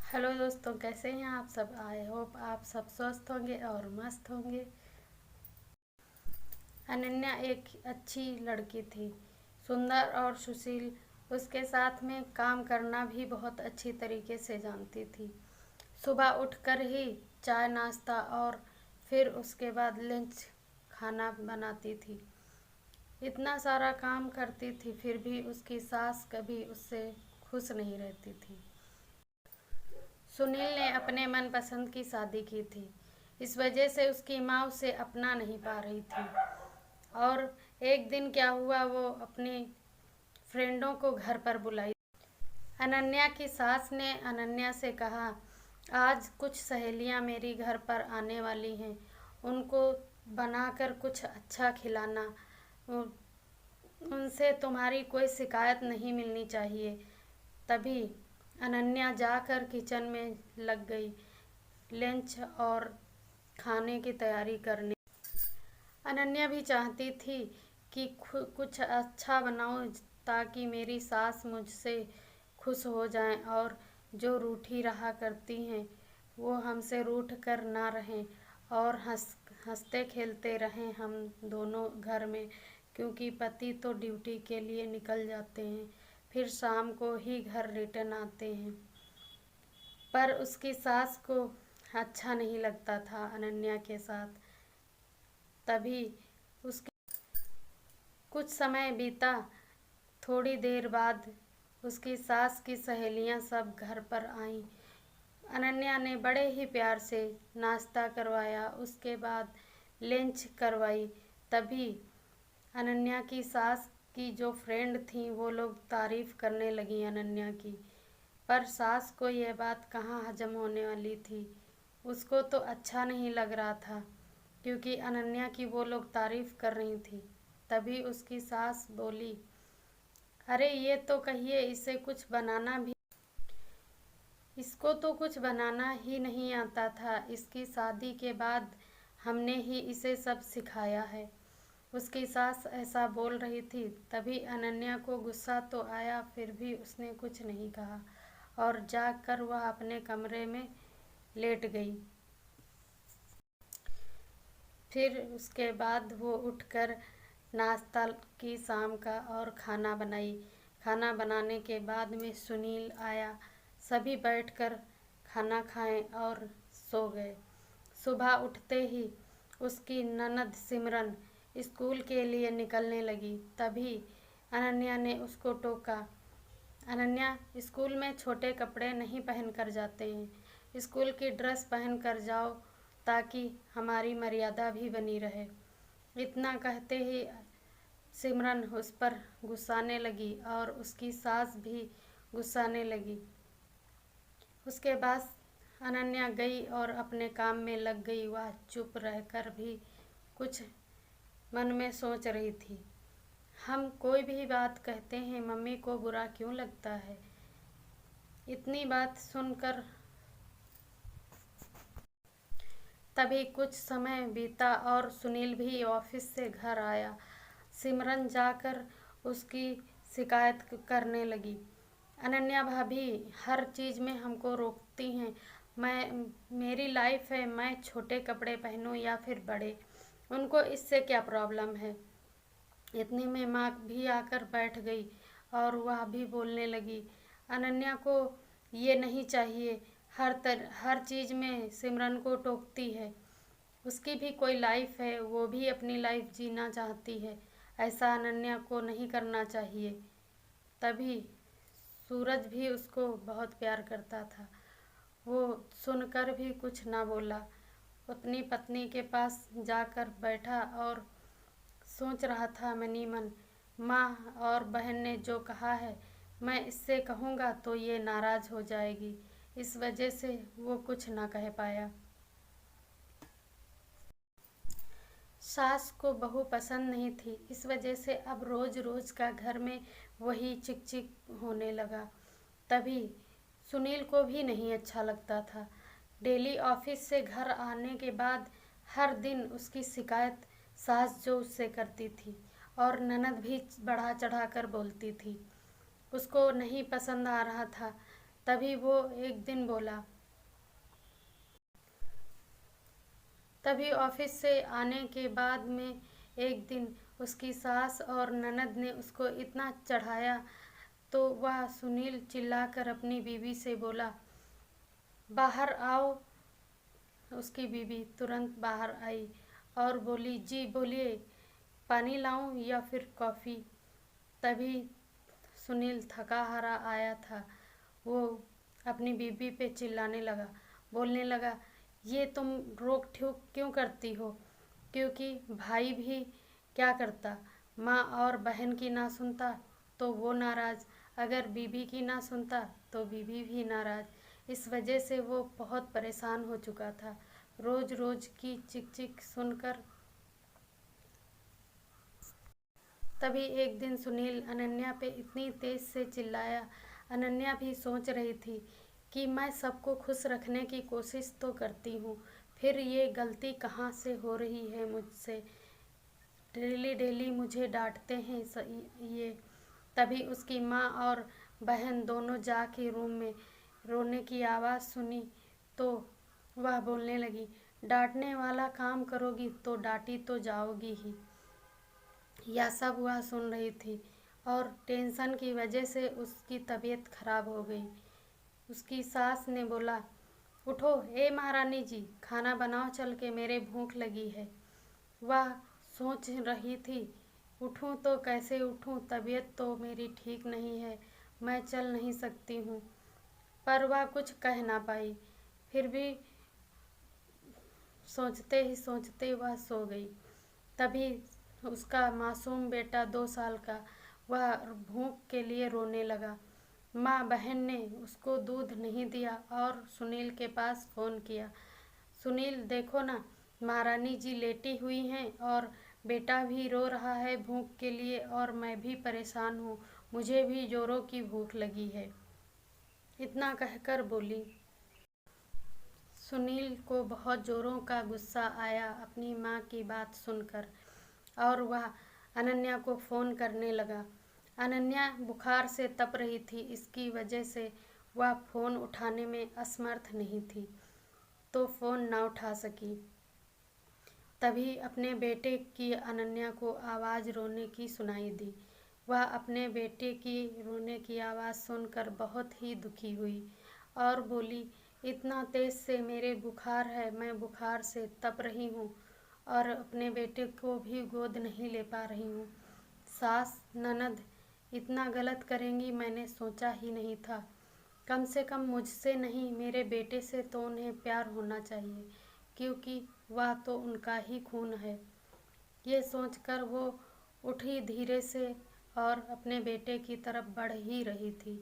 Hello दोस्तों, कैसे हैं आप सब। आई होप आप सब स्वस्थ होंगे और मस्त होंगे। अनन्या एक अच्छी लड़की थी, सुंदर और सुशील। उसके साथ में काम करना भी बहुत अच्छी तरीके से जानती थी। सुबह उठकर ही चाय नाश्ता और फिर उसके बाद लंच खाना बनाती थी। इतना सारा काम करती थी, फिर भी उसकी सास कभी उससे खुश नहीं रहती थी। सुनील ने अपने मनपसंद की शादी की थी। इस वजह से उसकी माँ उसे अपना नहीं पा रही थी। और एक दिन क्या हुआ, वो अपनी फ्रेंडों को घर पर बुलाई। अनन्या की सास ने अनन्या से कहा, आज कुछ सहेलियां मेरी घर पर आने वाली हैं, उनको बनाकर कुछ अच्छा खिलाना। उनसे तुम्हारी कोई शिकायत नहीं मिलनी चाहिए। तभी अनन्या जाकर किचन में लग गई, लंच और खाने की तैयारी करने। अनन्या भी चाहती थी कि कुछ अच्छा बनाऊं ताकि मेरी सास मुझसे खुश हो जाएं और जो रूठी रहा करती हैं वो हमसे रूठ कर ना रहें और हंसते खेलते रहें हम दोनों घर में, क्योंकि पति तो ड्यूटी के लिए निकल जाते हैं, फिर शाम को ही घर रिटर्न आते हैं। पर उसकी सास को अच्छा नहीं लगता था अनन्या के साथ। तभी उसके कुछ समय बीता। थोड़ी देर बाद उसकी सास की सहेलियां सब घर पर आईं। अनन्या ने बड़े ही प्यार से नाश्ता करवाया, उसके बाद लंच करवाई। तभी अनन्या की सास की जो फ्रेंड थी वो लोग तारीफ करने लगी अनन्या की। पर सास को यह बात कहाँ हजम होने वाली थी। उसको तो अच्छा नहीं लग रहा था, क्योंकि अनन्या की वो लोग तारीफ कर रही थी। तभी उसकी सास बोली, अरे ये तो कहिए इसे कुछ बनाना भी, इसको तो कुछ बनाना ही नहीं आता था। इसकी शादी के बाद हमने ही इसे सब सिखाया है। उसकी सास ऐसा बोल रही थी। तभी अनन्या को गुस्सा तो आया, फिर भी उसने कुछ नहीं कहा और जाकर वह अपने कमरे में लेट गई। फिर उसके बाद वो उठकर नाश्ता की शाम का और खाना बनाई। खाना बनाने के बाद में सुनील आया। सभी बैठकर खाना खाएं और सो गए। सुबह उठते ही उसकी ननद सिमरन स्कूल के लिए निकलने लगी। तभी अनन्या ने उसको टोका, अनन्या, स्कूल में छोटे कपड़े नहीं पहन कर जाते हैं, स्कूल की ड्रेस पहन कर जाओ ताकि हमारी मर्यादा भी बनी रहे। इतना कहते ही सिमरन उस पर गुस्साने लगी और उसकी सास भी गुस्साने लगी। उसके बाद अनन्या गई और अपने काम में लग गई। वह चुप रहकर भी कुछ मन में सोच रही थी। हम कोई भी बात कहते हैं मम्मी को बुरा क्यों लगता है। इतनी बात सुनकर तभी कुछ समय बीता और सुनील भी ऑफिस से घर आया। सिमरन जाकर उसकी शिकायत करने लगी, अनन्या भाभी हर चीज़ में हमको रोकती हैं। मेरी लाइफ है, मैं छोटे कपड़े पहनूं या फिर बड़े, उनको इससे क्या प्रॉब्लम है। इतने में माँ भी आकर बैठ गई और वह भी बोलने लगी, अनन्या को ये नहीं चाहिए, हर चीज़ में सिमरन को टोकती है। उसकी भी कोई लाइफ है, वो भी अपनी लाइफ जीना चाहती है, ऐसा अनन्या को नहीं करना चाहिए। तभी सूरज भी उसको बहुत प्यार करता था। वो सुनकर भी कुछ ना बोला। अपनी पत्नी के पास जाकर बैठा और सोच रहा था मनी मन, माँ और बहन ने जो कहा है मैं इससे कहूँगा तो ये नाराज़ हो जाएगी, इस वजह से वो कुछ ना कह पाया। सास को बहू पसंद नहीं थी, इस वजह से अब रोज रोज का घर में वही चिक चिक होने लगा। तभी सुनील को भी नहीं अच्छा लगता था। डेली ऑफिस से घर आने के बाद हर दिन उसकी शिकायत सास जो उससे करती थी और ननद भी बढ़ा चढ़ा कर बोलती थी। उसको नहीं पसंद आ रहा था। तभी वो एक दिन बोला। तभी ऑफिस से आने के बाद में एक दिन उसकी सास और ननद ने उसको इतना चढ़ाया तो वह सुनील चिल्लाकर अपनी बीवी से बोला, बाहर आओ। उसकी बीवी तुरंत बाहर आई और बोली, जी बोलिए, पानी लाऊं या फिर कॉफ़ी। तभी सुनील थका हारा आया था। वो अपनी बीवी पे चिल्लाने लगा, बोलने लगा, ये तुम रोक ठोक क्यों करती हो? क्योंकि भाई भी क्या करता, माँ और बहन की ना सुनता तो वो नाराज़, अगर बीवी की ना सुनता तो बीवी भी नाराज़। इस वजह से वो बहुत परेशान हो चुका था। रोज़ रोज़ की चिक चिक सुनकर। तभी एक दिन सुनील अनन्या पे इतनी तेज से चिल्लाया। अनन्या भी सोच रही थी कि मैं सबको खुश रखने की कोशिश तो करती हूँ, फिर ये गलती कहाँ से हो रही है मुझसे। डेली डेली मुझे डांटते हैं ये। तभी उसकी माँ और बहन दोनों जाके रूम में रोने की आवाज़ सुनी तो वह बोलने लगी, डांटने वाला काम करोगी तो डांटी तो जाओगी ही। यह सब वह सुन रही थी और टेंशन की वजह से उसकी तबीयत खराब हो गई। उसकी सास ने बोला, उठो ए महारानी जी, खाना बनाओ चल के, मेरे भूख लगी है। वह सोच रही थी, उठूं तो कैसे उठूं, तबीयत तो मेरी ठीक नहीं है, मैं चल नहीं सकती हूँ। पर वह कुछ कह ना पाई। फिर भी सोचते ही सोचते वह सो गई। तभी उसका मासूम बेटा 2 साल का, वह भूख के लिए रोने लगा। माँ बहन ने उसको दूध नहीं दिया और सुनील के पास फ़ोन किया। सुनील देखो ना, महारानी जी लेटी हुई हैं और बेटा भी रो रहा है भूख के लिए और मैं भी परेशान हूँ, मुझे भी जोरों की भूख लगी है। इतना कहकर बोली। सुनील को बहुत जोरों का गुस्सा आया अपनी माँ की बात सुनकर और वह अनन्या को फ़ोन करने लगा। अनन्या बुखार से तप रही थी, इसकी वजह से वह फ़ोन उठाने में असमर्थ नहीं थी, तो फ़ोन ना उठा सकी। तभी अपने बेटे की अनन्या को आवाज़ रोने की सुनाई दी। वह अपने बेटे की रोने की आवाज़ सुनकर बहुत ही दुखी हुई और बोली, इतना तेज़ से मेरे बुखार है, मैं बुखार से तप रही हूँ और अपने बेटे को भी गोद नहीं ले पा रही हूँ। सास ननद इतना गलत करेंगी मैंने सोचा ही नहीं था। कम से कम मुझसे नहीं, मेरे बेटे से तो उन्हें प्यार होना चाहिए, क्योंकि वह तो उनका ही खून है। ये सोचकर वो उठी धीरे से और अपने बेटे की तरफ बढ़ ही रही थी।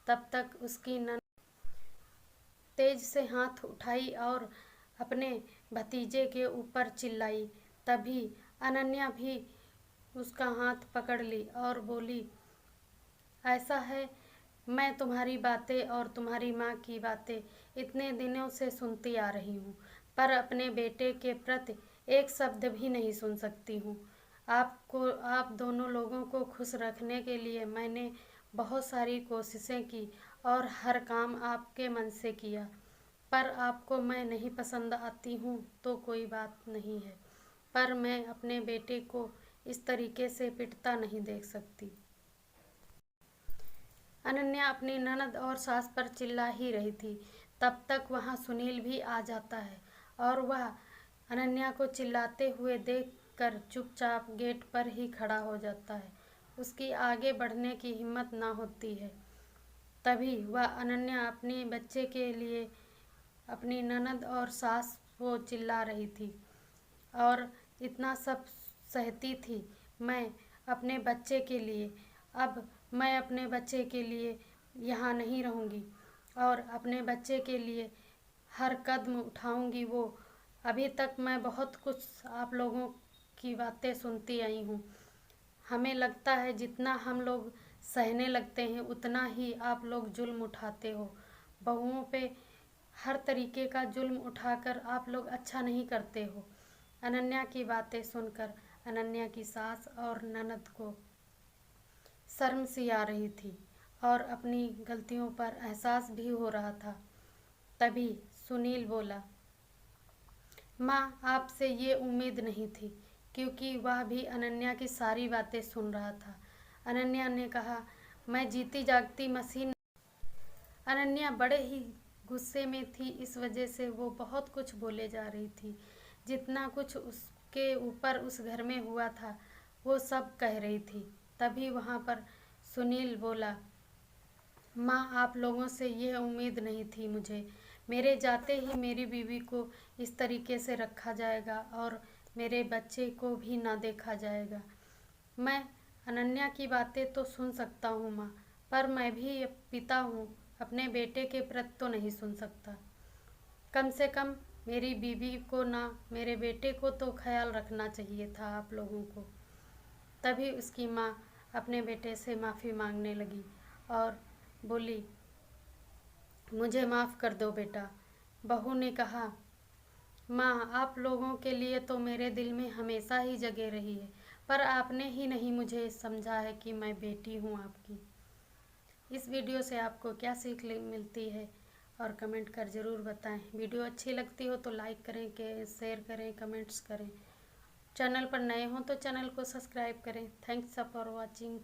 तब तक उसकी ननद तेज से हाथ उठाई और अपने भतीजे के ऊपर चिल्लाई। तभी अनन्या भी उसका हाथ पकड़ ली और बोली, ऐसा है, मैं तुम्हारी बातें और तुम्हारी माँ की बातें इतने दिनों से सुनती आ रही हूँ, पर अपने बेटे के प्रति एक शब्द भी नहीं सुन सकती हूँ। आप दोनों लोगों को खुश रखने के लिए मैंने बहुत सारी कोशिशें की और हर काम आपके मन से किया, पर आपको मैं नहीं पसंद आती हूँ तो कोई बात नहीं है, पर मैं अपने बेटे को इस तरीके से पिटता नहीं देख सकती। अनन्या अपनी ननद और सास पर चिल्ला ही रही थी। तब तक वहाँ सुनील भी आ जाता है और वह अनन्या को चिल्लाते हुए देखकर चुपचाप गेट पर ही खड़ा हो जाता है। उसकी आगे बढ़ने की हिम्मत ना होती है। तभी वह अनन्या अपने बच्चे के लिए अपनी ननद और सास को चिल्ला रही थी और इतना सब सहती थी। मैं अपने बच्चे के लिए, अब मैं अपने बच्चे के लिए यहाँ नहीं रहूँगी और अपने बच्चे के लिए हर कदम उठाऊँगी। वो अभी तक मैं बहुत कुछ आप लोगों की बातें सुनती आई हूँ। हमें लगता है जितना हम लोग सहने लगते हैं उतना ही आप लोग जुल्म उठाते हो। बहुओं पे हर तरीके का जुल्म उठाकर आप लोग अच्छा नहीं करते हो। अनन्या की बातें सुनकर अनन्या की सास और ननद को शर्म सी आ रही थी और अपनी गलतियों पर एहसास भी हो रहा था। तभी सुनील बोला, माँ, आपसे ये उम्मीद नहीं थी, क्योंकि वह भी अनन्या की सारी बातें सुन रहा था। अनन्या ने कहा, मैं जीती जागती मशीन। अनन्या बड़े ही गुस्से में थी, इस वजह से वो बहुत कुछ बोले जा रही थी। जितना कुछ उसके ऊपर उस घर में हुआ था वो सब कह रही थी। तभी वहाँ पर सुनील बोला, माँ, आप लोगों से ये उम्मीद नहीं थी मुझे। मेरे जाते ही मेरी बीवी को इस तरीके से रखा जाएगा और मेरे बच्चे को भी ना देखा जाएगा। मैं अनन्या की बातें तो सुन सकता हूँ माँ, पर मैं भी पिता हूँ, अपने बेटे के प्रति तो नहीं सुन सकता। कम से कम मेरी बीवी को ना, मेरे बेटे को तो ख्याल रखना चाहिए था आप लोगों को। तभी उसकी माँ अपने बेटे से माफ़ी मांगने लगी और बोली, मुझे माफ़ कर दो बेटा। बहू ने कहा, माँ, आप लोगों के लिए तो मेरे दिल में हमेशा ही जगह रही है, पर आपने ही नहीं मुझे समझा है कि मैं बेटी हूँ आपकी। इस वीडियो से आपको क्या सीख मिलती है और कमेंट कर ज़रूर बताएं। वीडियो अच्छी लगती हो तो लाइक करें, शेयर करें, कमेंट्स करें। चैनल पर नए हों तो चैनल को सब्सक्राइब करें। Thanks for watching.